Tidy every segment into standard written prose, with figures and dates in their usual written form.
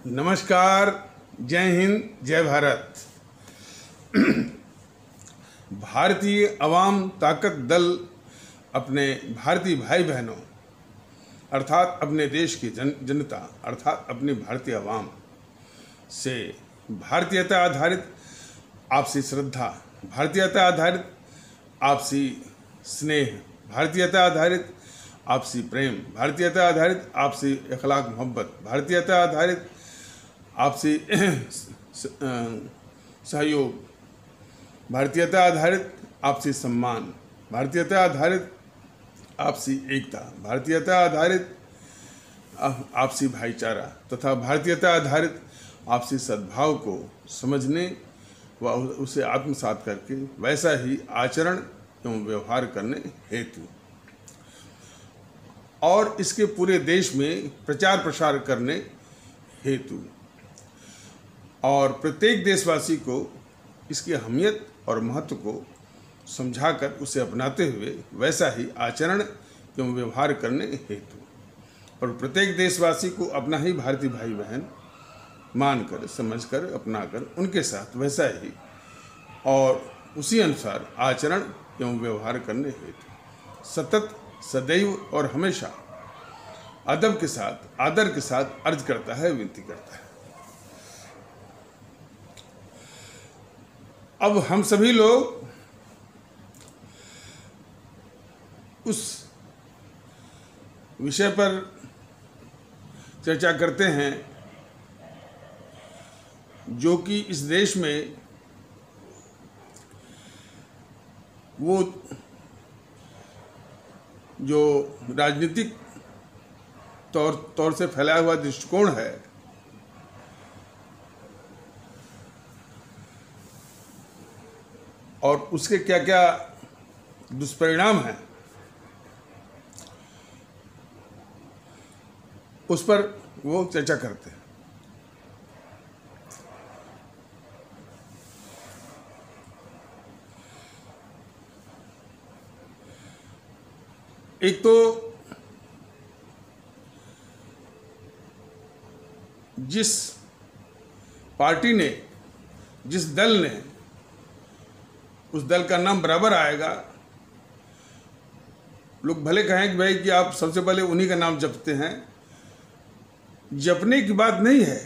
नमस्कार, जय हिंद, जय भारत। भारतीय अवाम ताकत दल अपने भारतीय भाई बहनों अर्थात अपने देश की जनता अर्थात अपनी भारतीय अवाम से भारतीयता आधारित आपसी श्रद्धा, भारतीयता आधारित आपसी स्नेह, भारतीयता आधारित आपसी प्रेम, भारतीयता आधारित आपसी अखलाक मोहब्बत, भारतीयता आधारित आपसी सहयोग, भारतीयता आधारित आपसी सम्मान, भारतीयता आधारित आपसी एकता, भारतीयता आधारित आपसी भाईचारा तथा भारतीयता आधारित आपसी सद्भाव को समझने व उसे आत्मसात करके वैसा ही आचरण एवं व्यवहार करने हेतु और इसके पूरे देश में प्रचार प्रसार करने हेतु और प्रत्येक देशवासी को इसकी अहमियत और महत्व को समझाकर उसे अपनाते हुए वैसा ही आचरण एवं व्यवहार करने हेतु और प्रत्येक देशवासी को अपना ही भारतीय भाई बहन मानकर, समझकर, अपनाकर उनके साथ वैसा ही और उसी अनुसार आचरण एवं व्यवहार करने हेतु सतत, सदैव और हमेशा अदब के साथ, आदर के साथ अर्ज करता है, विनती करता है। अब हम सभी लोग उस विषय पर चर्चा करते हैं जो कि इस देश में वो जो राजनीतिक तौर से फैलाया हुआ दृष्टिकोण है और उसके क्या क्या दुष्परिणाम हैं उस पर वो चर्चा करते हैं। एक तो जिस पार्टी ने, जिस दल ने, उस दल का नाम बराबर आएगा, लोग भले कहें कि भाई कि आप सबसे पहले उन्हीं का नाम जपते हैं, जपने की बात नहीं है।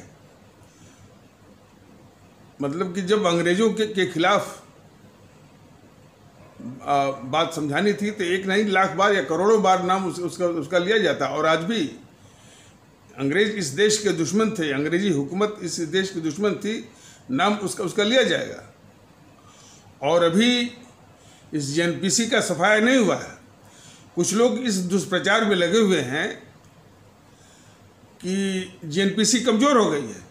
मतलब कि जब अंग्रेजों के खिलाफ बात समझानी थी तो एक नहीं लाख बार या करोड़ों बार नाम उसका लिया जाता। और आज भी अंग्रेज इस देश के दुश्मन थे, अंग्रेजी हुकूमत इस देश की दुश्मन थी, नाम उसका लिया जाएगा। और अभी इस जेएनपीसी का सफाया नहीं हुआ है। कुछ लोग इस दुष्प्रचार में लगे हुए हैं कि जेएनपीसी कमज़ोर हो गई है।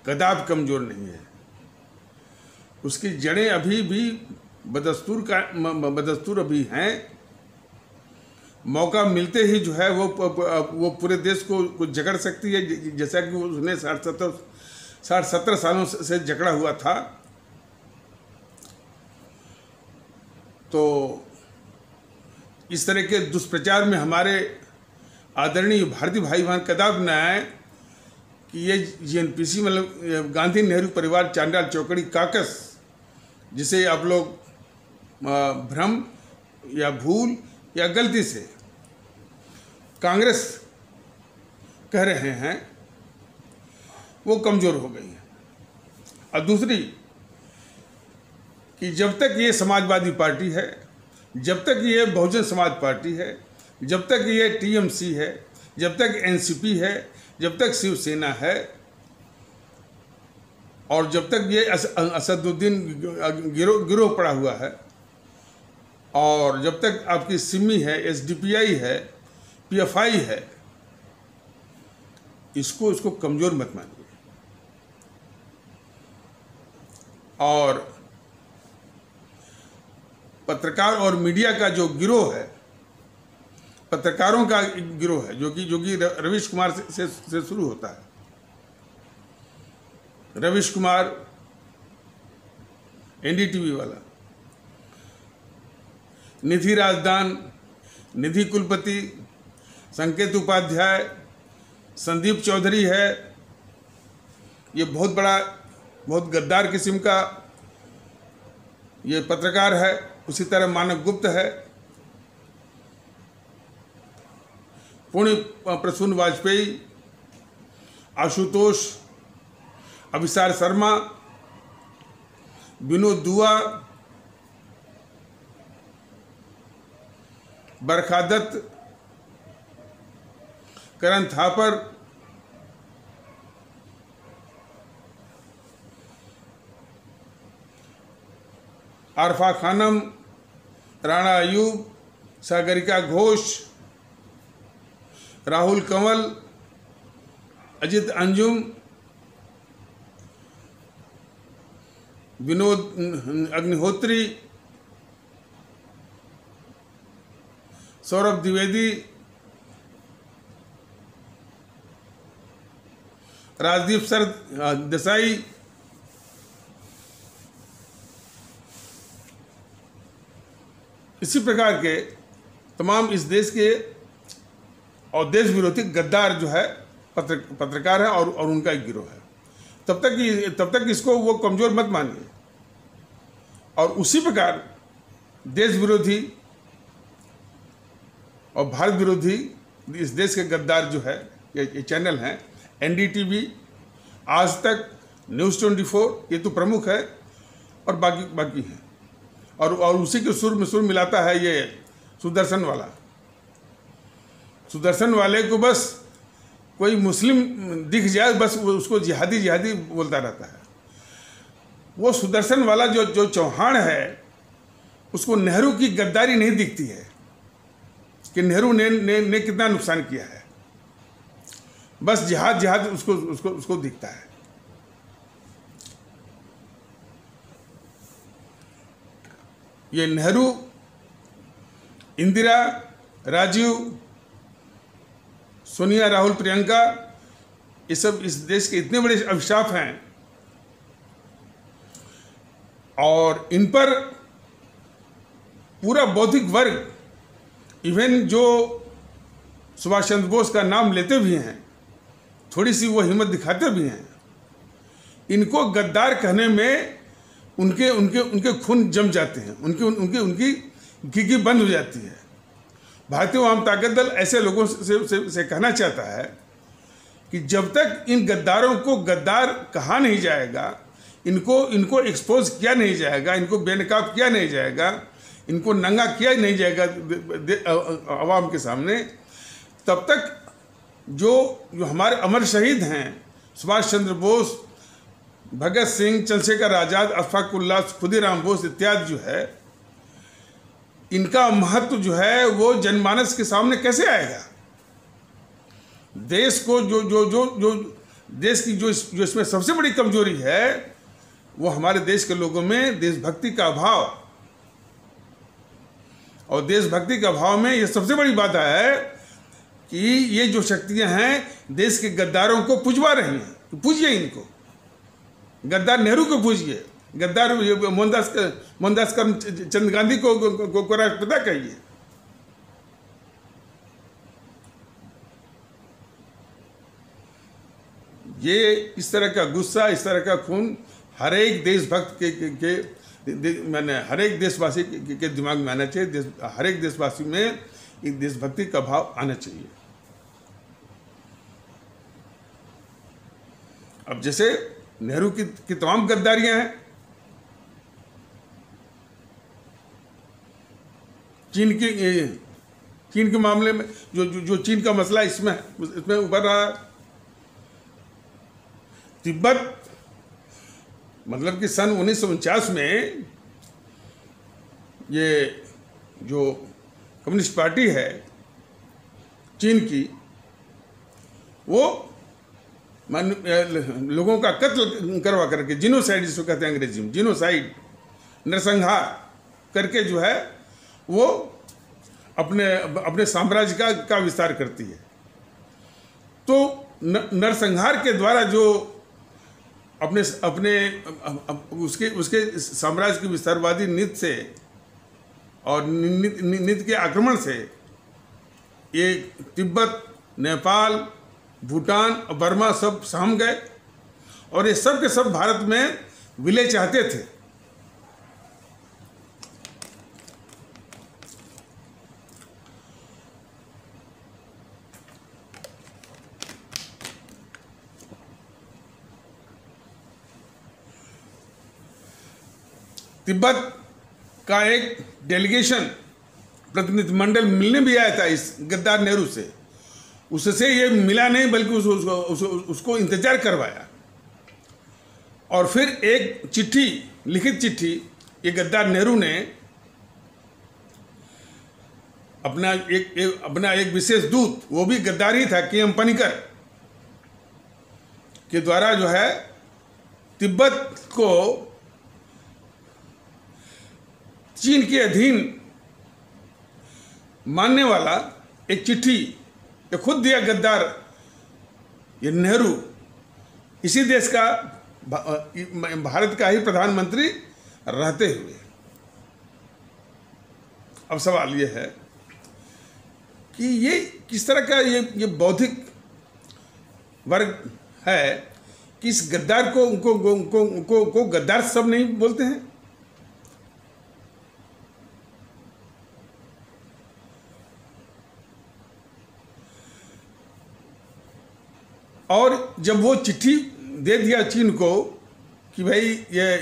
कदापि कमज़ोर नहीं है। उसकी जड़ें अभी भी बदस्तूर अभी हैं। मौका मिलते ही जो है वो पूरे देश को जकड़ सकती है, जैसा कि उसने 60-70 सालों से जकड़ा हुआ था। तो इस तरह के दुष्प्रचार में हमारे आदरणीय भारतीय भाई बहन कदापि न आए कि ये जेएनपीसी मतलब गांधी नेहरू परिवार चांडाल चौकड़ी काकस, जिसे आप लोग भ्रम या भूल या गलती से कांग्रेस कह रहे हैं, वो कमज़ोर हो गई है। और दूसरी कि जब तक ये समाजवादी पार्टी है, जब तक ये बहुजन समाज पार्टी है, जब तक ये टीएमसी है, जब तक एनसीपी है, जब तक शिवसेना है और जब तक ये असदुद्दीन गिरोह पड़ा हुआ है और जब तक आपकी सिमी है, एसडीपीआई है, पीएफआई है, इसको कमज़ोर मत मानिए। और पत्रकार और मीडिया का जो गिरोह है, पत्रकारों का गिरोह है जो कि रवीश कुमार से शुरू होता है। रवीश कुमार एनडीटीवी वाला, निधि राजदान, निधि कुलपति, संकेत उपाध्याय, संदीप चौधरी है, ये बहुत बड़ा, बहुत गद्दार किस्म का ये पत्रकार है। उसी तरह मानव गुप्त है, पुण्य प्रसून वाजपेयी, आशुतोष, अभिसार शर्मा, विनोद दुआ, बरखा दत्त, करण थापर, आरफा खानम, राणा अयूब, सागरिका घोष, राहुल कंवल, अजित अंजुम, विनोद अग्निहोत्री, सौरभ द्विवेदी, राजदीप सर देसाई, इसी प्रकार के तमाम इस देश के और देश विरोधी गद्दार जो है पत्रकार है और उनका एक गिरोह है। तब तक इसको वो कमजोर मत मानिए। और उसी प्रकार देश विरोधी और भारत विरोधी इस देश के गद्दार जो है ये चैनल हैं, NDTV, आज तक, न्यूज़ 24, ये तो प्रमुख है और बाकी हैं। और उसी के सुर में सुर मिलाता है ये सुदर्शन वाला। सुदर्शन वाले को बस कोई मुस्लिम दिख जाए, बस उसको जिहादी बोलता रहता है। वो सुदर्शन वाला जो चौहान है, उसको नेहरू की गद्दारी नहीं दिखती है कि नेहरू ने कितना नुकसान किया है। बस जिहाद उसको दिखता है। ये नेहरू, इंदिरा, राजीव, सोनिया, राहुल, प्रियंका, ये सब इस देश के इतने बड़े अभिशाप हैं और इन पर पूरा बौद्धिक वर्ग, इवन जो सुभाष चंद्र बोस का नाम लेते भी हैं, थोड़ी सी वो हिम्मत दिखाते भी हैं, इनको गद्दार कहने में उनके खून जम जाते हैं, उनकी गिगी बंद हो जाती है। भारतीय आम ताकत दल ऐसे लोगों से कहना चाहता है कि जब तक इन गद्दारों को गद्दार कहा नहीं जाएगा, इनको एक्सपोज किया नहीं जाएगा, इनको बेनकाब किया नहीं जाएगा, इनको नंगा किया नहीं जाएगा आवाम के सामने, तब तक जो हमारे अमर शहीद हैं, सुभाष चंद्र बोस, भगत सिंह, चंद्रशेखर आजाद, अशफाक उल्लाह, खुदीराम बोस इत्यादि जो है, इनका महत्व जो है वो जनमानस के सामने कैसे आएगा। देश को जो देश की जो इसमें सबसे बड़ी कमजोरी है, वो हमारे देश के लोगों में देशभक्ति का अभाव, और देशभक्ति के अभाव में ये सबसे बड़ी बात है कि ये जो शक्तियां हैं देश के गद्दारों को पुजवा रही हैं। तो पूजिए इनको, गद्दार नेहरू को पूजिए, गद्दार मोहनदास करमचंद गांधी को राष्ट्रपिता कहिए। ये इस तरह का गुस्सा, इस तरह का खून हर एक देशभक्त मैंने हर एक देशवासी के दिमाग में आना चाहिए। हर एक देशवासी में एक देशभक्ति का भाव आना चाहिए। अब जैसे नेहरू की तमाम गद्दारियां हैं, चीन के मामले में जो चीन का मसला इसमें उभर रहा है, तिब्बत, मतलब कि सन 1949 में ये जो कम्युनिस्ट पार्टी है चीन की, वो लोगों का कत्ल करवा करके, जिनोसाइड जिसको कहते हैं अंग्रेजी में, जिनोसाइड, नरसंहार करके जो है वो अपने साम्राज्य का विस्तार करती है। तो नरसंहार के द्वारा जो अपने उसके साम्राज्य की विस्तारवादी नीति से और नीति के आक्रमण से ये तिब्बत, नेपाल, भूटान और बर्मा सब सहम गए, और ये सब के सब भारत में विलय चाहते थे। तिब्बत का एक डेलीगेशन, प्रतिनिधिमंडल मिलने भी आया था इस गद्दार नेहरू से। उससे ये मिला नहीं बल्कि उसको इंतजार करवाया। और फिर एक चिट्ठी, लिखित चिट्ठी, ये गद्दार नेहरू ने अपना एक विशेष दूत, वो भी गद्दार ही था, के एम पनिकर के द्वारा जो है तिब्बत को चीन के अधीन मानने वाला एक चिट्ठी ये खुद दिया गद्दार ये नेहरू, इसी देश का, भारत का ही प्रधानमंत्री रहते हुए। अब सवाल ये है कि ये किस तरह का ये बौद्धिक वर्ग है कि इस गद्दार को उनको गद्दार सब नहीं बोलते हैं। और जब वो चिट्ठी दे दिया चीन को कि भाई ये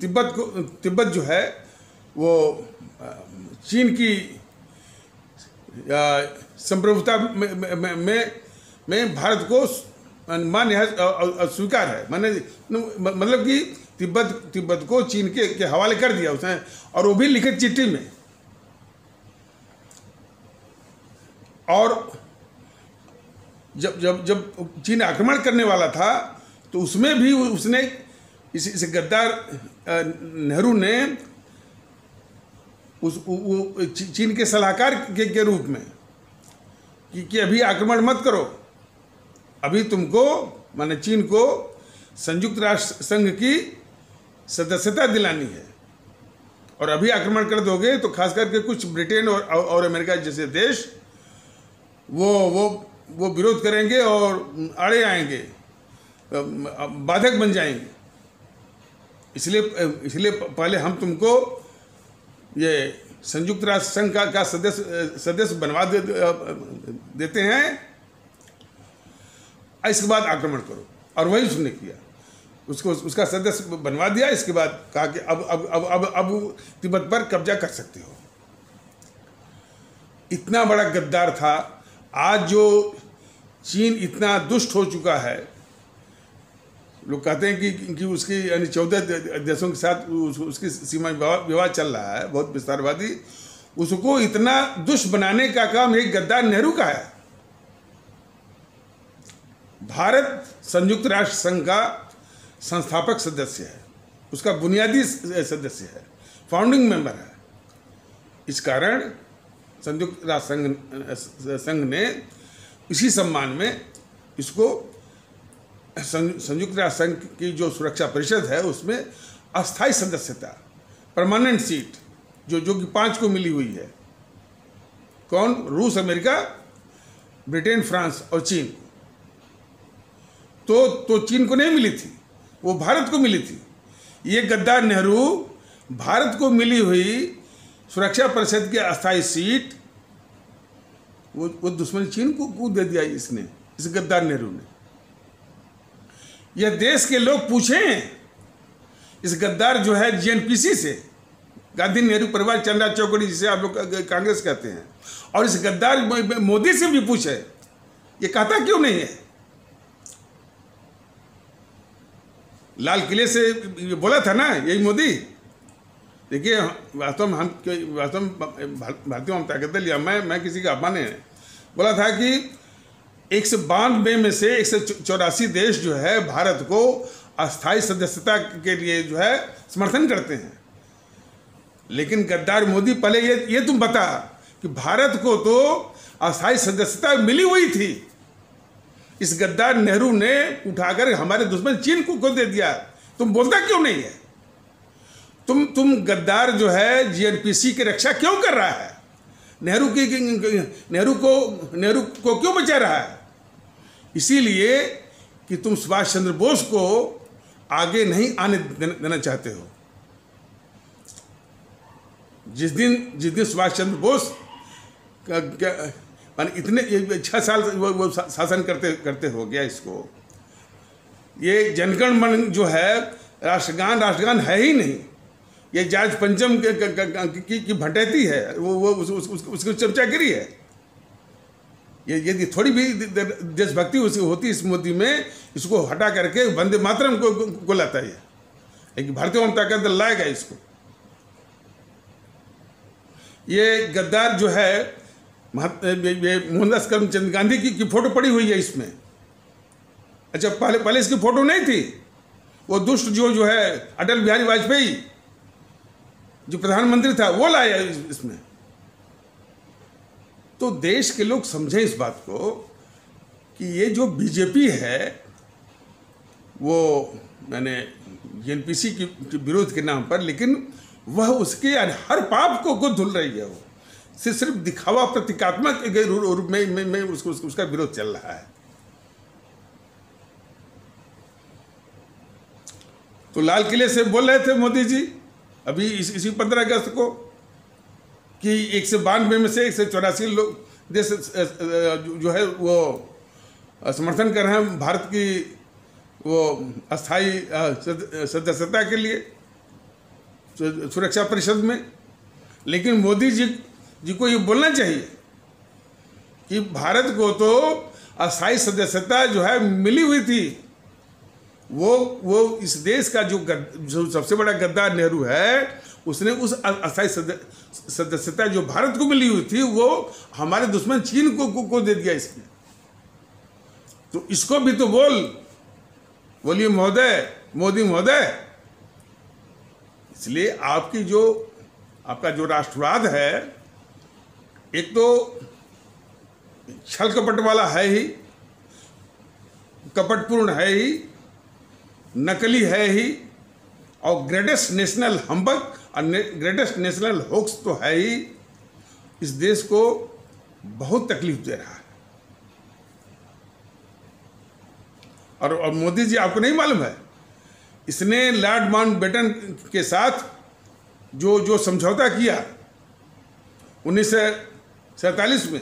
तिब्बत जो है वो चीन की संप्रभुता में भारत को मान्य स्वीकार है, मतलब कि तिब्बत को चीन के हवाले कर दिया उसने, और वो भी लिखित चिट्ठी में। और जब चीन आक्रमण करने वाला था तो उसमें भी उसने इस गद्दार नेहरू ने चीन के सलाहकार के रूप में कि अभी आक्रमण मत करो, अभी तुमको माने चीन को संयुक्त राष्ट्र संघ की सदस्यता दिलानी है, और अभी आक्रमण कर दोगे तो खास करके कुछ ब्रिटेन और अमेरिका जैसे देश वो विरोध करेंगे और आड़े आएंगे, बाधक बन जाएंगे। इसलिए पहले हम तुमको ये संयुक्त राष्ट्र संघ का सदस्य बनवा देते हैं, इसके बाद आक्रमण करो। और वही उसने किया, उसका सदस्य बनवा दिया। इसके बाद कहा कि अब तिब्बत पर कब्जा कर सकते हो। इतना बड़ा गद्दार था। आज जो चीन इतना दुष्ट हो चुका है, लोग कहते हैं कि उसकी यानी 14 देशों के साथ उसकी सीमा विवाद चल रहा है, बहुत विस्तारवादी। उसको इतना दुष्ट बनाने का काम एक गद्दार नेहरू का है। भारत संयुक्त राष्ट्र संघ का संस्थापक सदस्य है, उसका बुनियादी सदस्य है, फाउंडिंग मेंबर है। इस कारण संयुक्त राष्ट्र संघ ने इसी सम्मान में इसको संयुक्त राष्ट्र संघ की जो सुरक्षा परिषद है उसमें अस्थायी सदस्यता, परमानेंट सीट जो कि 5 को मिली हुई है। कौन? रूस, अमेरिका, ब्रिटेन, फ्रांस और चीन। तो चीन को नहीं मिली थी, वो भारत को मिली थी। ये गद्दार नेहरू भारत को मिली हुई सुरक्षा परिषद की अस्थायी सीट वो दुश्मन चीन को दे दिया इसने, इस गद्दार नेहरू ने। यह देश के लोग पूछें इस गद्दार जो है जीएनपीसी से, गांधी नेहरू परिवार चंद्रा चौकड़ी जिसे आप लोग कांग्रेस कहते हैं, और इस गद्दार मोदी से भी पूछे, ये कहता क्यों नहीं है? लाल किले से बोला था ना यही मोदी। देखिए वास्तव में भारतीय जनता दल या मैं किसी का अपमान नहीं, बोला था कि 192 में से 184 देश जो है भारत को अस्थायी सदस्यता के लिए जो है समर्थन करते हैं। लेकिन गद्दार मोदी पहले ये तुम बता कि भारत को तो अस्थायी सदस्यता मिली हुई थी, इस गद्दार नेहरू ने उठाकर हमारे दुश्मन चीन को दे दिया। तुम बोलता क्यों नहीं है? तुम गद्दार जो है जीएनपीसी की रक्षा क्यों कर रहा है? नेहरू को क्यों बचा रहा है? इसीलिए कि तुम सुभाष चंद्र बोस को आगे नहीं आने देना चाहते हो। जिस दिन सुभाष चंद्र बोस इतने 6 साल वो शासन करते हो गया, इसको ये जनगण मन जो है राष्ट्रगान है ही नहीं, ये जॉर्ज पंचम की भटैती है, वो उसकी चमचागिरी है। ये थोड़ी भी देशभक्ति होती इस मोदी में, इसको हटा करके वंदे मातरम को लाता है, लेकिन भारतीय जनता दल लाएगा इसको। ये गद्दार जो है मोहनदास करमचंद गांधी की फोटो पड़ी हुई है इसमें। अच्छा, पहले इसकी फोटो नहीं थी। वो दुष्ट जो है अटल बिहारी वाजपेयी जो प्रधानमंत्री था, वो लाया इसमें। तो देश के लोग समझें इस बात को कि ये जो बीजेपी है वो मैंने एनपीसी के विरोध के नाम पर, लेकिन वह उसके हर पाप को धुल रही है। वो सिर्फ दिखावा प्रतीकात्मक रूप में उसका विरोध चल रहा है। तो लाल किले से बोल रहे थे मोदी जी अभी इसी 15 अगस्त को कि 192 में से 184 लोग देश जो है वो समर्थन कर रहे हैं भारत की वो अस्थाई सदस्यता के लिए सुरक्षा परिषद में। लेकिन मोदी जी को ये बोलना चाहिए कि भारत को तो अस्थाई सदस्यता जो है मिली हुई थी। वो इस देश का जो सबसे बड़ा गद्दार नेहरू है, उसने उस अस्थाई सदस्यता जो भारत को मिली हुई थी वो हमारे दुश्मन चीन को दे दिया इसने। तो इसको भी तो बोलिए महोदय, मोदी महोदय। इसलिए आपका जो राष्ट्रवाद है, एक तो छल कपट वाला है ही, कपटपूर्ण है ही, नकली है ही, और ग्रेटेस्ट नेशनल हम्बग और ग्रेटेस्ट नेशनल होक्स तो है ही। इस देश को बहुत तकलीफ दे रहा है। और मोदी जी, आपको नहीं मालूम है, इसने लॉर्ड माउंटबेटन के साथ जो समझौता किया 1947 में,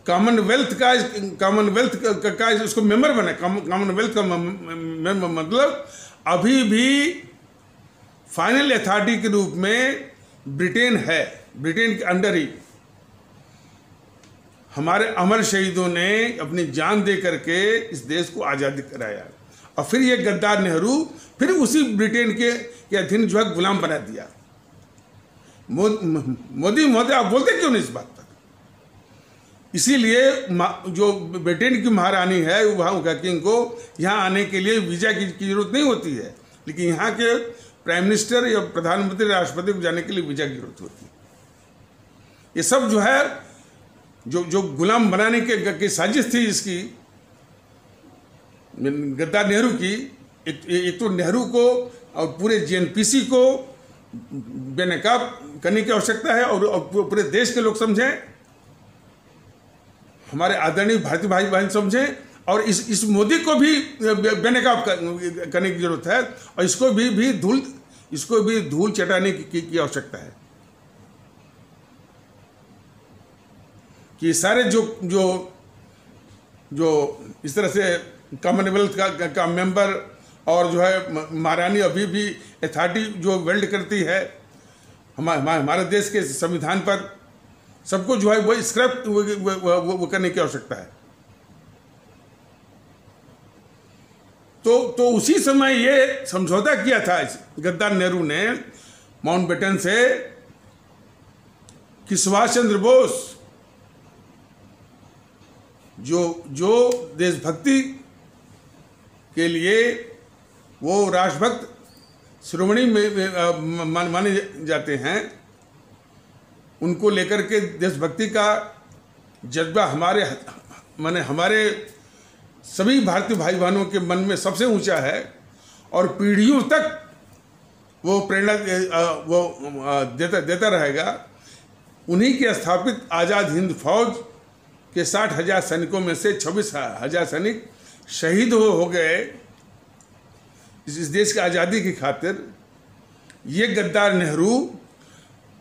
कॉमनवेल्थ का उसको मेंबर बना। कॉमनवेल्थ का मेंबर मतलब अभी भी फाइनल अथॉरिटी के रूप में ब्रिटेन है। ब्रिटेन के अंडर ही हमारे अमर शहीदों ने अपनी जान दे करके इस देश को आज़ादी कराया, और फिर ये गद्दार नेहरू फिर उसी ब्रिटेन के अधीन जो है गुलाम बना दिया। मोदी महोदय, आप बोलते क्यों नहीं इस बात पर? इसीलिए जो ब्रिटेन की महारानी है वहाँ किंग को यहाँ आने के लिए वीज़ा की जरूरत नहीं होती है, लेकिन यहाँ के प्राइम मिनिस्टर या प्रधानमंत्री, राष्ट्रपति को जाने के लिए वीज़ा की जरूरत होती है। ये सब जो है जो गुलाम बनाने की साजिश थी इसकी, गद्दार नेहरू की। एक तो नेहरू को और पूरे जेएनपीसी को बेनकाब करने की आवश्यकता है, और पूरे देश के लोग समझें, हमारे आदरणीय भारतीय भाई बहन समझें, और इस मोदी को भी बेनकाब करने की जरूरत है, और इसको भी धूल चटाने की आवश्यकता है। कि सारे जो इस तरह से कॉमनवेल्थ का मेंबर और जो है महारानी अभी भी अथॉरिटी जो वेल्ड करती है हमारे देश के संविधान पर, सबको जो है वो स्क्रैप वो करने की आवश्यकता है। तो उसी समय ये समझौता किया था गद्दार नेहरू ने माउंटबेटन से कि सुभाष चंद्र बोस जो देशभक्ति के लिए वो राष्ट्रभक्त शिरोमणि में माने जाते हैं, उनको लेकर के देशभक्ति का जज्बा हमारे सभी भारतीय भाई बहनों के मन में सबसे ऊंचा है, और पीढ़ियों तक वो प्रेरणा देता रहेगा। उन्हीं के स्थापित आज़ाद हिंद फौज कि 60,000 सैनिकों में से 26,000 सैनिक शहीद हो गए इस देश की आज़ादी की खातिर। ये गद्दार नेहरू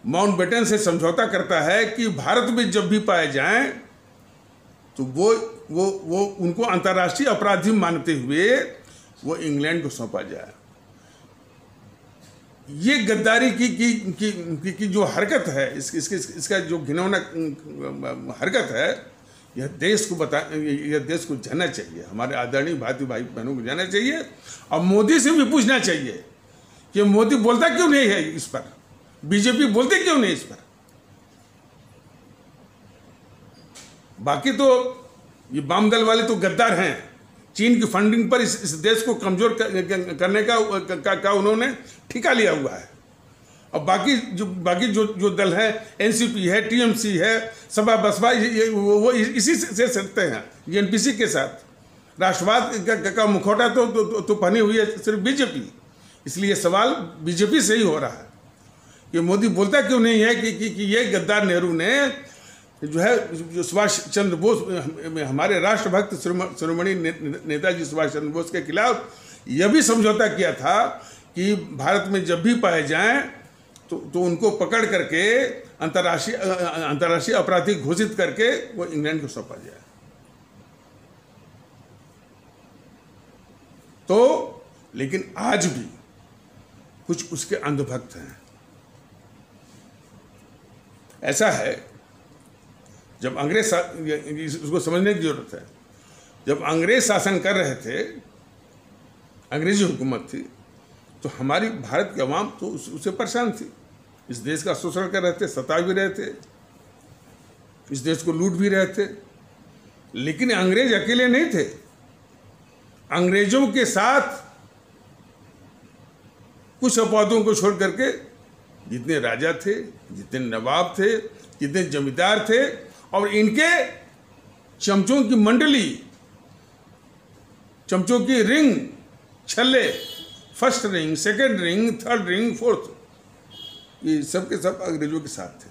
माउंटबेटन से समझौता करता है कि भारत में जब भी पाए जाएं तो वो उनको अंतर्राष्ट्रीय अपराधी मानते हुए वो इंग्लैंड को सौंपा जाए। ये गद्दारी की जो हरकत है, इसका जो घिनौना हरकत है, यह देश को जानना चाहिए। हमारे आदरणीय भारतीय भाई बहनों को जानना चाहिए और मोदी से भी पूछना चाहिए कि मोदी बोलता क्यों नहीं है इस पर, बीजेपी बोलते क्यों नहीं इस पर। बाकी तो ये वाम दल वाले तो गद्दार हैं। चीन की फंडिंग पर इस देश को कमजोर करने का उन्होंने ठिका लिया हुआ है। और बाकी जो दल है, एनसीपी है, टीएमसी है, सपा बसपा, वो इसी से सकते हैं, एनपीसी के साथ। राष्ट्रवाद का मुखौटा तो पहनी हुई है सिर्फ बीजेपी। इसलिए सवाल बीजेपी से ही हो रहा है कि मोदी बोलता क्यों नहीं है कि ये गद्दार नेहरू ने जो है, जो सुभाष चंद्र बोस, हमारे राष्ट्रभक्त शिरोमणि नेताजी सुभाष चंद्र बोस के खिलाफ यह भी समझौता किया था कि भारत में जब भी पाए जाएं तो उनको पकड़ करके अंतर्राष्ट्रीय अपराधी घोषित करके वो इंग्लैंड को सौंपा जाए। तो लेकिन आज भी कुछ उसके अंधभक्त हैं। ऐसा है, जब अंग्रेज, उसको समझने की जरूरत है, जब अंग्रेज शासन कर रहे थे, अंग्रेजी हुकूमत थी, तो हमारी भारत की आवाम तो उससे परेशान थी। इस देश का शोषण कर रहे थे, सता भी रहे थे, इस देश को लूट भी रहे थे। लेकिन अंग्रेज अकेले नहीं थे। अंग्रेजों के साथ कुछ अपवादों को छोड़ करके जितने राजा थे, जितने नवाब थे, जितने जमींदार थे और इनके चमचों की मंडली, चमचों की रिंग, छल्ले, first ring, second ring, third ring, fourth, ये सब के सब अंग्रेजों के साथ थे।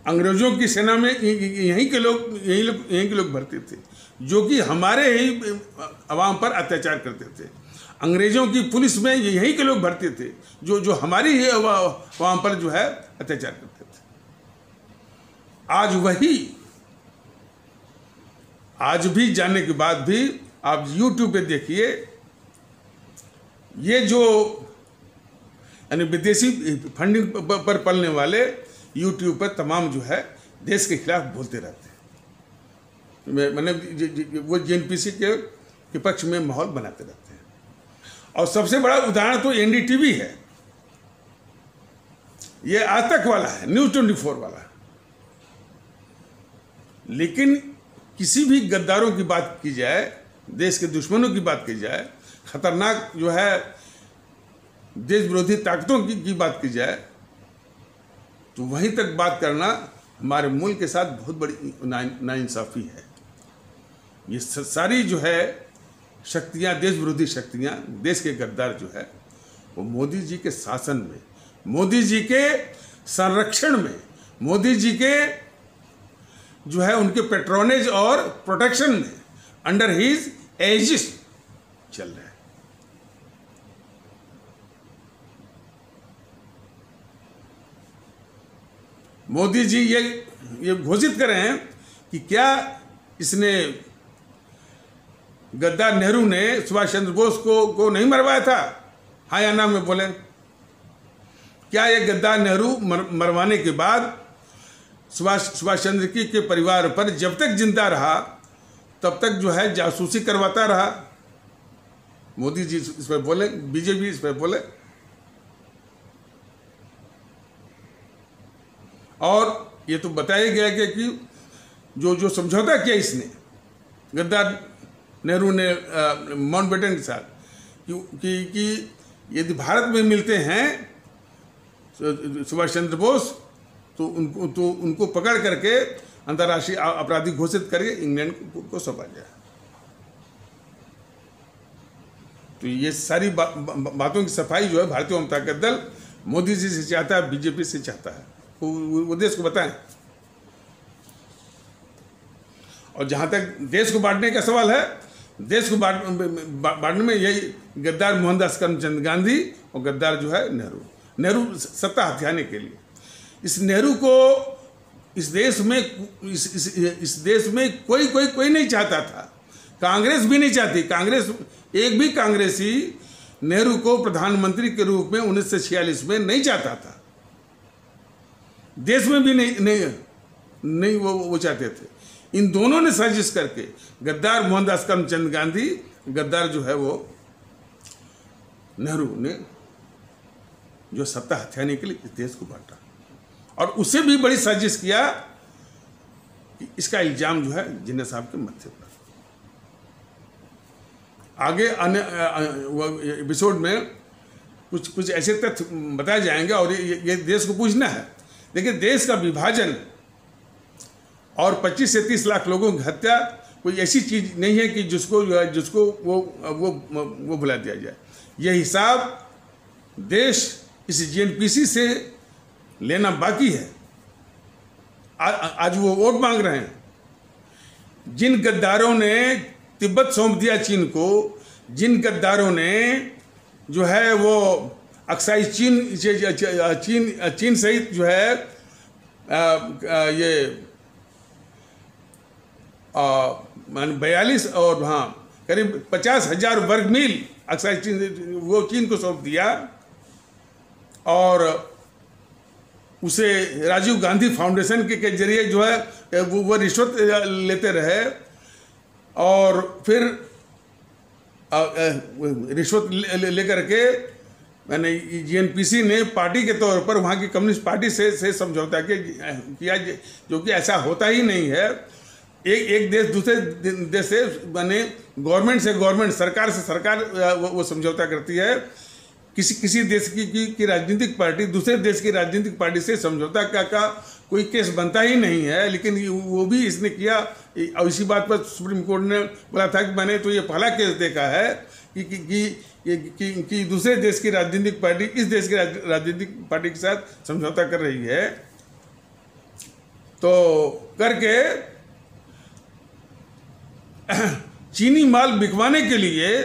अंग्रेजों की सेना में यहीं के लोग भर्ती थे जो कि हमारे ही अवाम पर अत्याचार करते थे। अंग्रेजों की पुलिस में यहीं के लोग भर्ती थे जो हमारी ही अवाम पर जो है अत्याचार करते थे। आज भी जानने के बाद भी आप YouTube पे देखिए, ये जो यानी विदेशी फंडिंग पर पलने वाले YouTube पर तमाम जो है देश के खिलाफ बोलते रहते हैं। मैंने वो जेएनपीसी के पक्ष में माहौल बनाते रहते हैं। और सबसे बड़ा उदाहरण तो NDTV है, ये आज तक वाला है, न्यूज़ 24 वाला। लेकिन किसी भी गद्दारों की बात की जाए, देश के दुश्मनों की बात की जाए, खतरनाक जो है देश विरोधी ताकतों की बात की जाए, तो वहीं तक बात करना हमारे मुल्क के साथ बहुत बड़ी नाइंसाफ़ी है। ये सारी जो है शक्तियाँ, देश विरोधी शक्तियाँ, देश के गद्दार जो है वो मोदी जी के शासन में, मोदी जी के संरक्षण में, मोदी जी के जो है उनके पेट्रोनेज और प्रोटेक्शन में, अंडर हिज एजिस चल रहा है। मोदी जी ये घोषित कर रहे हैं कि क्या इसने गद्दार नेहरू ने सुभाष चंद्र बोस को नहीं मरवाया था? हाँ या ना में बोले। क्या ये गद्दार नेहरू मरवाने के बाद सुभाष चंद्र के परिवार पर जब तक जिंदा रहा तब तक जो है जासूसी करवाता रहा? मोदी जी इस पर बोले, बीजेपी इस पर बोले। और ये तो बताया गया कि जो समझौता किया इसने गद्दार नेहरू ने माउंटबेटन के साथ कि यदि भारत में मिलते हैं सुभाष चंद्र बोस तो उनको पकड़ करके अंतर्राष्ट्रीय अपराधी घोषित करके इंग्लैंड को सौंपा जाए। तो ये सारी बातों की सफाई जो है भारतीय जनता ताकत दल मोदी जी से चाहता है, बीजेपी से चाहता है। वो देश को बताएं। और जहाँ तक देश को बांटने का सवाल है, देश को बांटने में यही गद्दार मोहनदास करमचंद गांधी और गद्दार जो है नेहरू सत्ता हथियाने के लिए। इस नेहरू को इस देश में कोई नहीं चाहता था, कांग्रेस भी नहीं चाहती। कांग्रेस, एक भी कांग्रेसी नेहरू को प्रधानमंत्री के रूप में 1946 में नहीं चाहता था, देश में भी नहीं वो चाहते थे। इन दोनों ने साजिश करके गद्दार मोहनदास करमचंद गांधी, गद्दार जो है वो नेहरू ने जो सत्ता हथियाने के लिए इस देश को बांटा, और उससे भी बड़ी साजिश किया कि इसका इल्जाम जो है जिन्ना साहब के माथे पर। आगे अन्य एपिसोड में कुछ ऐसे तथ्य बताए जाएंगे और ये देश को पूछना है। देखिए, देश का विभाजन और 25 से 30 लाख लोगों की हत्या कोई ऐसी चीज नहीं है कि जिसको वो भुला दिया जाए। ये हिसाब देश इस जीएनपीसी से लेना बाकी है। आज वो वोट मांग रहे हैं। जिन गद्दारों ने तिब्बत सौंप दिया चीन को, जिन गद्दारों ने जो है वो अक्साई चीन सहित जो है ये 42 और हाँ करीब 50,000 वर्ग मील अक्साई चीन को सौंप दिया, और उसे राजीव गांधी फाउंडेशन के जरिए जो है वो रिश्वत लेते रहे, और फिर रिश्वत लेकर के मैंने जीएनपीसी ने पार्टी के तौर पर वहाँ की कम्युनिस्ट पार्टी से समझौता किया, जो कि ऐसा होता ही नहीं है। एक देश दूसरे देश से माने गवर्नमेंट से गवर्नमेंट, सरकार से सरकार वो समझौता करती है। किसी देश की राजनीतिक पार्टी दूसरे देश की राजनीतिक पार्टी से समझौता का कोई केस बनता ही नहीं है, लेकिन वो भी इसने किया। और इसी बात पर सुप्रीम कोर्ट ने बोला था कि मैंने तो ये पहला केस देखा है कि दूसरे देश की राजनीतिक पार्टी इस देश की राजनीतिक पार्टी के साथ समझौता कर रही है, तो करके चीनी माल बिकवाने के लिए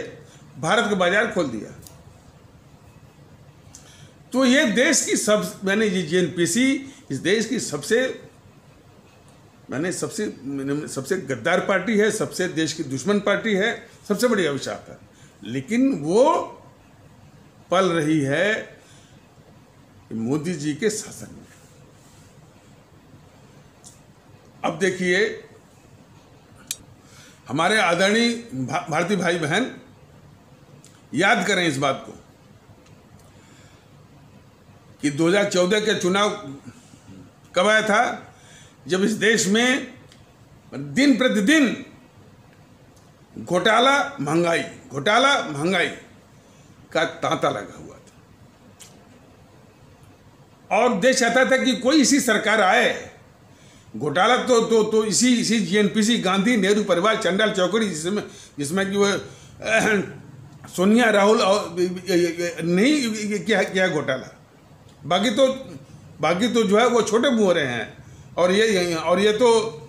भारत का बाजार खोल दिया। तो ये देश की मैंने ये जीएनपीसी इस देश की सबसे गद्दार पार्टी है, सबसे देश की दुश्मन पार्टी है, सबसे बड़ी अभिशाप है। लेकिन वो पल रही है मोदी जी के शासन में। अब देखिए, हमारे आदरणीय भारतीय भाई बहन याद करें इस बात को कि 2014 के चुनाव कब आया था, जब इस देश में दिन प्रतिदिन घोटाला महंगाई का तांता लगा हुआ था, और देश चाहता था कि कोई इसी सरकार आए। घोटाला तो इसी जीएनपीसी, गांधी, नेहरू परिवार, चंडाल चौकड़ी, जिसमें कि वो सोनिया राहुल और नहीं क्या घोटाला, बाकी तो जो है वो छोटे मुँह हैं, और ये तो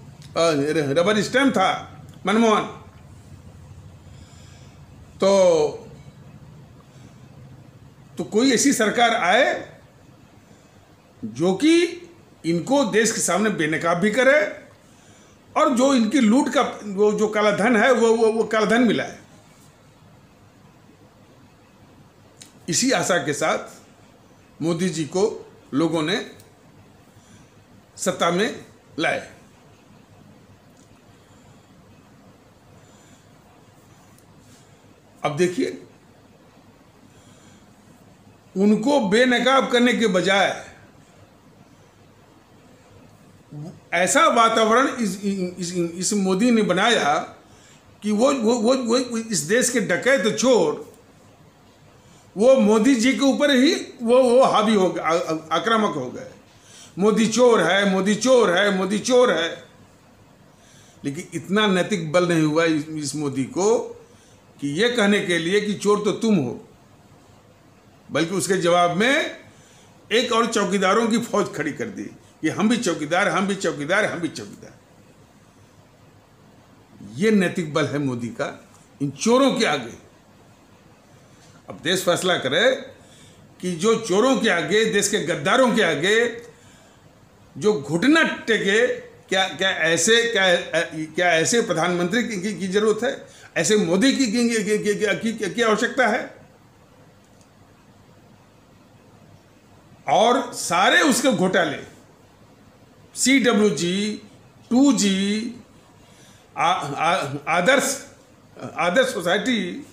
रबर स्टैम्प था मनमोहन। तो कोई ऐसी सरकार आए जो कि इनको देश के सामने बेनकाब भी करे, और जो इनकी लूट का वो जो काला धन है वो काला धन मिला है। इसी आशा के साथ मोदी जी को लोगों ने सत्ता में लाए। अब देखिए, उनको बेनकाब करने के बजाय ऐसा वातावरण इस मोदी ने बनाया कि वो इस देश के डकैत चोर वो मोदी जी के ऊपर ही वो हावी हो गए, आक्रामक हो गए। मोदी चोर है, मोदी चोर है, मोदी चोर है। लेकिन इतना नैतिक बल नहीं हुआ इस मोदी को कि ये कहने के लिए कि चोर तो तुम हो, बल्कि उसके जवाब में एक और चौकीदारों की फौज खड़ी कर दी कि हम भी चौकीदार, हम भी चौकीदार, हम भी चौकीदार। ये नैतिक बल है मोदी का इन चोरों के आगे। अब देश फैसला करे कि जो चोरों के आगे, देश के गद्दारों के आगे जो घुटना टेके, क्या ऐसे प्रधानमंत्री की जरूरत है? ऐसे मोदी की आवश्यकता है? और सारे उसके घोटाले, CWG, 2G, आदर्श सोसाइटी,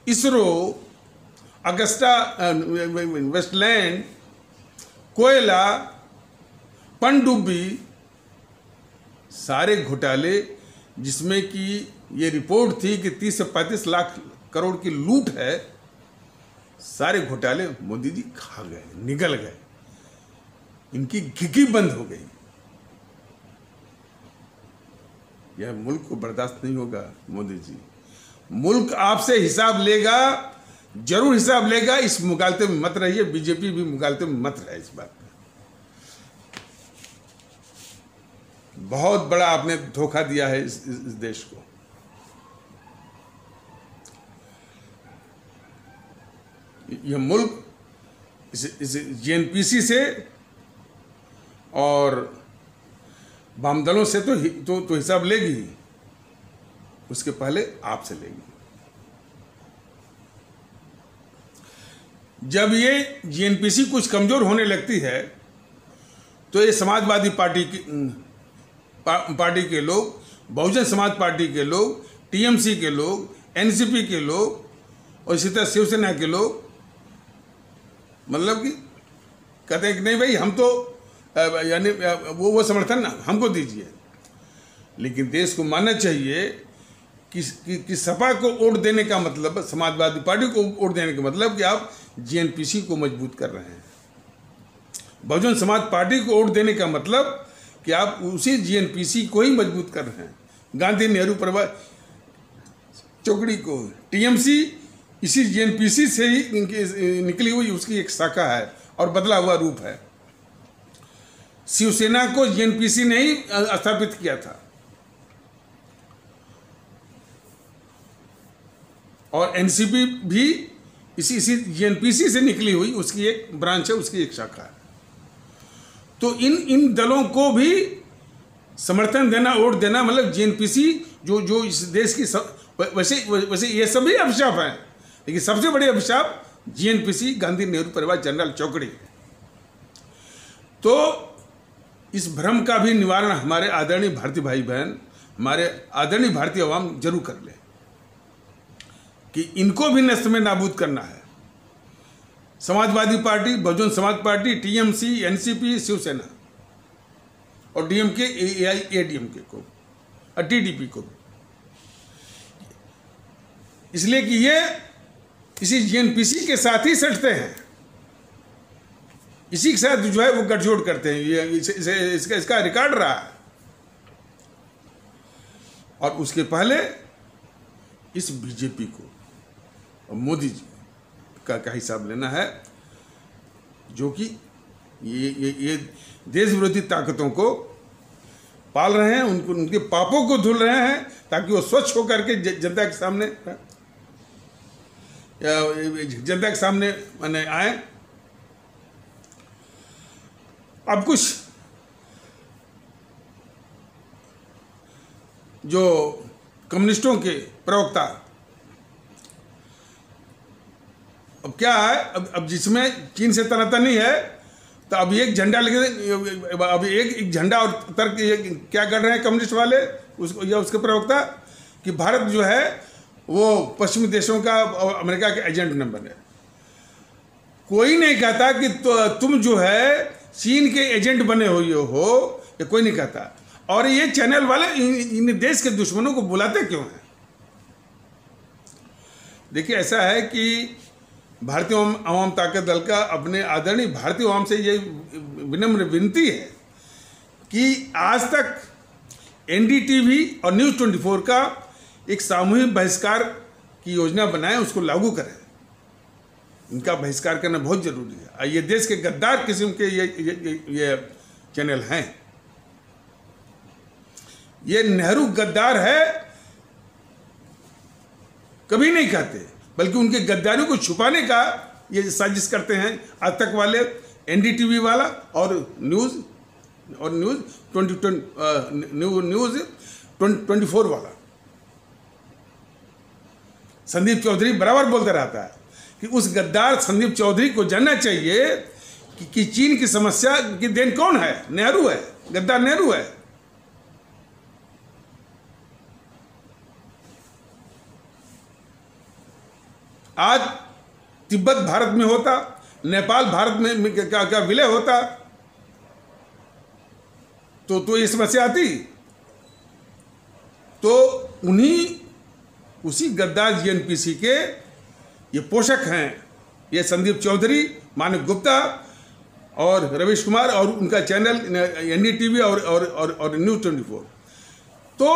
इसरो, अगस्टा वेस्टलैंड, कोयला, पनडुब्बी, सारे घोटाले जिसमें कि ये रिपोर्ट थी कि 30 से 35 लाख करोड़ की लूट है, सारे घोटाले मोदी जी खा गए, निगल गए, इनकी घिघी बंद हो गई। यह मुल्क को बर्दाश्त नहीं होगा मोदी जी। मुल्क आपसे हिसाब लेगा, जरूर हिसाब लेगा। इस मुगालते में मत रहिए, बीजेपी भी मुगालते में मत रहे। इस बात में बहुत बड़ा आपने धोखा दिया है इस देश को। यह मुल्क इस JNPC से और वाम दलों से तो हिसाब लेगी ही, उसके पहले आपसे लेगी। जब ये JNPC कुछ कमजोर होने लगती है तो ये समाजवादी पार्टी के लोग, बहुजन समाज पार्टी के लोग, TMC के लोग, NCP के लोग और इसी तरह शिवसेना के लोग मतलब कि कहते हैं कि नहीं भाई, हम तो यानी वो समर्थन हमको दीजिए। लेकिन देश को मानना चाहिए कि सपा को वोट देने का मतलब, समाजवादी पार्टी को वोट देने का मतलब कि आप JNPC को मजबूत कर रहे हैं। बहुजन समाज पार्टी को वोट देने का मतलब कि आप उसी JNPC को ही मजबूत कर रहे हैं। गांधी नेहरू परिवार चौकड़ी को, TMC इसी JNPC से ही निकली हुई उसकी एक शाखा है और बदला हुआ रूप है। शिवसेना को JNPC ने ही स्थापित किया था और NCP भी इसी JNPC से निकली हुई उसकी एक ब्रांच है, उसकी एक शाखा है। तो इन दलों को भी समर्थन देना, वोट देना मतलब JNPC जो इस देश की वैसे ये सभी अभिशाप हैं, लेकिन सबसे बड़े अभिशाप JNPC, गांधी नेहरू परिवार जनरल चौकड़ी है। तो इस भ्रम का भी निवारण हमारे आदरणीय भारतीय भाई बहन, हमारे आदरणीय भारतीय अवाम जरूर कर ले कि इनको भी नष्ट में नाबूद करना है। Samajwadi party, Bahujan Samaj party, TMC, NCP, Shiv Sena और DMK, AIADMK को और TDP को, इसलिए कि ये इसी JNPC के साथ ही सटते हैं, इसी के साथ जो है वो गठजोड़ करते हैं। ये इसका रिकॉर्ड रहा है। और उसके पहले इस बीजेपी को और मोदी जी का हिसाब लेना है, जो कि ये देश विरोधी ताकतों को पाल रहे हैं, उनके पापों को धुल रहे हैं ताकि वो स्वच्छ होकर के जनता के सामने माने आए। अब कुछ जो कम्युनिस्टों के प्रवक्ता, अब क्या है, अब जिसमें चीन से तनातनी है तो अब एक झंडा लेके, अब एक झंडा और तर्क क्या कर रहे हैं कम्युनिस्ट वाले या उसके प्रवक्ता कि भारत जो है वो पश्चिमी देशों का और अमेरिका के एजेंट न बने। कोई नहीं कहता कि तुम जो है चीन के एजेंट बने हुए हो, ये कोई नहीं कहता। और ये चैनल वाले इन देश के दुश्मनों को बुलाते क्यों हैं? देखिए, ऐसा है कि भारतीय आवाम ताकत दल का अपने आदरणीय भारतीय आवाम से ये विनम्र विनती है कि आज तक NDTV और News 24 का एक सामूहिक बहिष्कार की योजना बनाएं, उसको लागू करें। इनका बहिष्कार करना बहुत जरूरी है। ये देश के गद्दार किस्म के ये चैनल हैं। ये नेहरू गद्दार है कभी नहीं कहते, बल्कि उनके गद्दारियों को छुपाने का ये साजिश करते हैं आज तक वाले, एनडीटीवी वाला और न्यूज़ 24 वाला। संदीप चौधरी बराबर बोलता रहता है कि उस गद्दार संदीप चौधरी को जानना चाहिए कि चीन की समस्या की देन कौन है? नेहरू है, गद्दार नेहरू है। आज तिब्बत भारत में होता, नेपाल भारत में क्या विलय होता तो ये समस्या आती। तो उसी गद्दार जीएनपीसी के ये पोषक हैं, ये संदीप चौधरी, मानव गुप्ता और रवीश कुमार और उनका चैनल एनडीटीवी और न्यूज़ 24। तो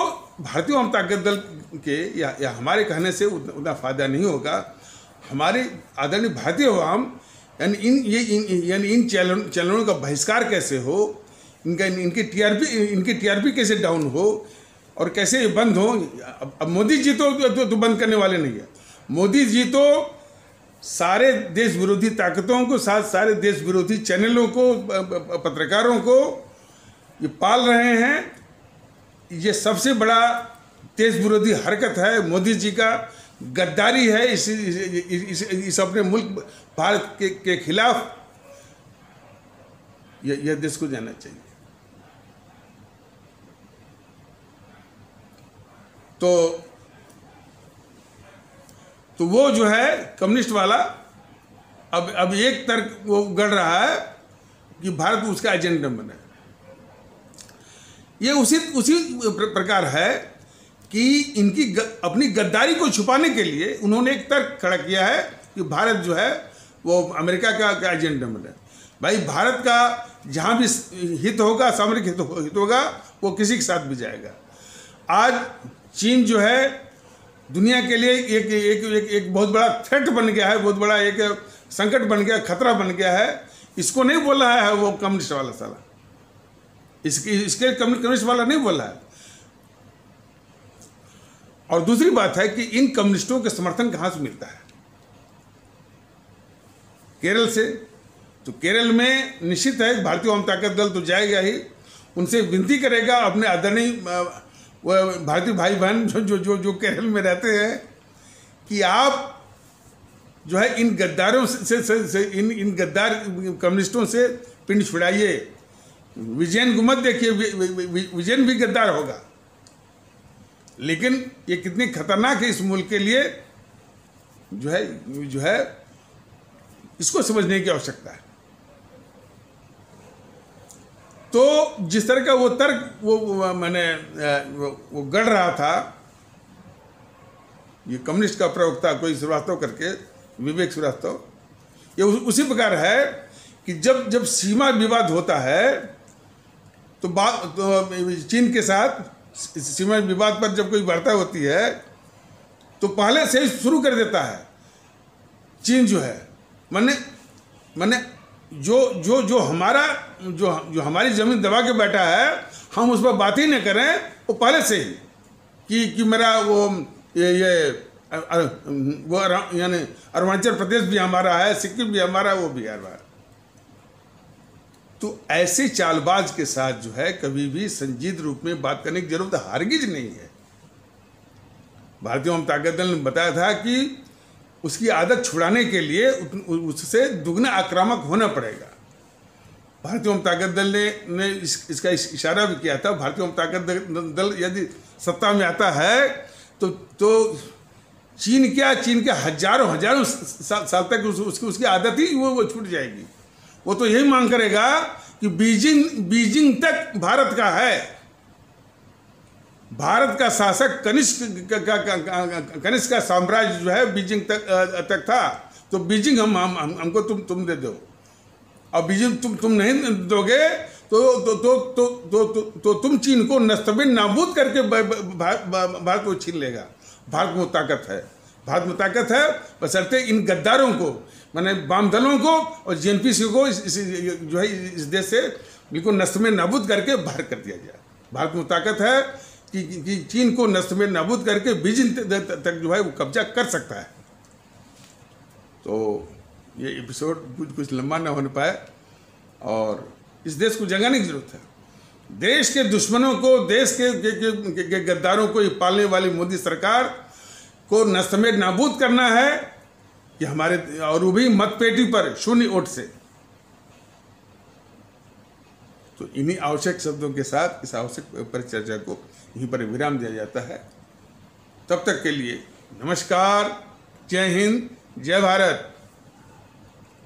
भारतीय जनता दल के या हमारे कहने से उतना फायदा नहीं होगा। हमारे आदरणीय भारतीय आवाम यानी इन चैनलों का बहिष्कार कैसे हो, इनकी टीआरपी कैसे डाउन हो और कैसे ये बंद हो। अब मोदी जी तो बंद करने वाले नहीं है। मोदी जी तो सारे देश विरोधी ताकतों को, सारे देश विरोधी चैनलों को, पत्रकारों को ये पाल रहे हैं। ये सबसे बड़ा देश विरोधी हरकत है मोदी जी का, गद्दारी है इस अपने मुल्क भारत के खिलाफ। यह देश को जानना चाहिए। तो वो जो है कम्युनिस्ट वाला अब एक तर्क वो गढ़ रहा है कि भारत उसका एजेंडा बने। ये उसी प्रकार है कि इनकी अपनी गद्दारी को छुपाने के लिए उन्होंने एक तर्क खड़ा किया है कि भारत जो है वो अमेरिका का एजेंडा बने। भाई भारत का जहाँ भी हित होगा, सामरिक हित होगा, वो किसी के साथ भी जाएगा। आज चीन जो है दुनिया के लिए एक बहुत बड़ा थ्रेट बन गया है, बहुत बड़ा एक संकट बन गया, खतरा बन गया है। इसको नहीं बोल रहा है वो कम्युनिस्ट वाला साला, इसके कम्युनिस्ट वाला नहीं बोल रहा है। और दूसरी बात है कि इन कम्युनिस्टों के समर्थन कहाँ से मिलता है? केरल से। तो केरल में निश्चित है भारतीय जनता दल तो जाएगा ही, उनसे विनती करेगा अपने आदरणीय भारतीय भाई बहन जो केरल में रहते हैं कि आप जो है इन गद्दारों से इन गद्दार कम्युनिस्टों से पिंड छुड़ाइए। विजयन को मत देखिए, विजयन भी गद्दार होगा, लेकिन ये कितनी खतरनाक है इस मुल्क के लिए जो है इसको समझने की आवश्यकता है। तो जिस तरह का वो तर्क वो गढ़ रहा था ये कम्युनिस्ट का प्रवक्ता कोई श्रीवास्तव करके, विवेक श्रीवास्तव, ये उसी प्रकार है कि जब सीमा विवाद होता है तो चीन के साथ सीमा विवाद पर जब कोई वार्ता होती है तो पहले से ही शुरू कर देता है चीन जो है, माने जो हमारी जमीन दबा के बैठा है हम उस पर बात ही न करें, वो पहले से ही कि मेरा वो यानी अरुणाचल प्रदेश भी हमारा है, सिक्किम भी हमारा, वो भी हमारा। तो ऐसे चालबाज के साथ जो है कभी भी संजीद रूप में बात करने की जरूरत हरगिज नहीं है। भारतीय जनता दल ने बताया था कि उसकी आदत छुड़ाने के लिए उससे दुगना आक्रामक होना पड़ेगा। भारतीय जनता दल ने इसका इशारा भी किया था। भारतीय जनता दल यदि सत्ता में आता है तो चीन के हजारों साल तक उसकी आदत ही वो छूट जाएगी। वो तो यही मांग करेगा कि बीजिंग तक भारत का है। भारत का शासक कनिष्क का साम्राज्य जो है बीजिंग तक था, तो बीजिंग हमको तुम दे दो। और बीजिंग तुम नहीं दोगे तो तुम चीन को नस्तबिन नाबूद करके भारत को छीन लेगा। भारत में ताकत है, बशर्ते इन गद्दारों को, माने वाम दलों को और जीएनपीसी को जो है इस देश से बिल्कुल नस्ल में नाबूद करके बाहर कर दिया जाए। भारत में ताकत है, कि चीन को नष्ट में नाबूद करके बीजिंग तक जो है वो कब्जा कर सकता है। तो ये एपिसोड कुछ लंबा ना होने पाए और इस देश को जगाने की जरूरत है। देश के दुश्मनों को, देश के गद्दारों को ये पालने वाली मोदी सरकार को नष्ट में नाबूद करना है कि हमारे, और वो भी मतपेटी पर 0 वोट से। तो इन्हीं आवश्यक शब्दों के साथ इस आवश्यक परिचर्चा को यहीं पर विराम दिया जाता है। तब तक के लिए नमस्कार, जय हिंद, जय भारत।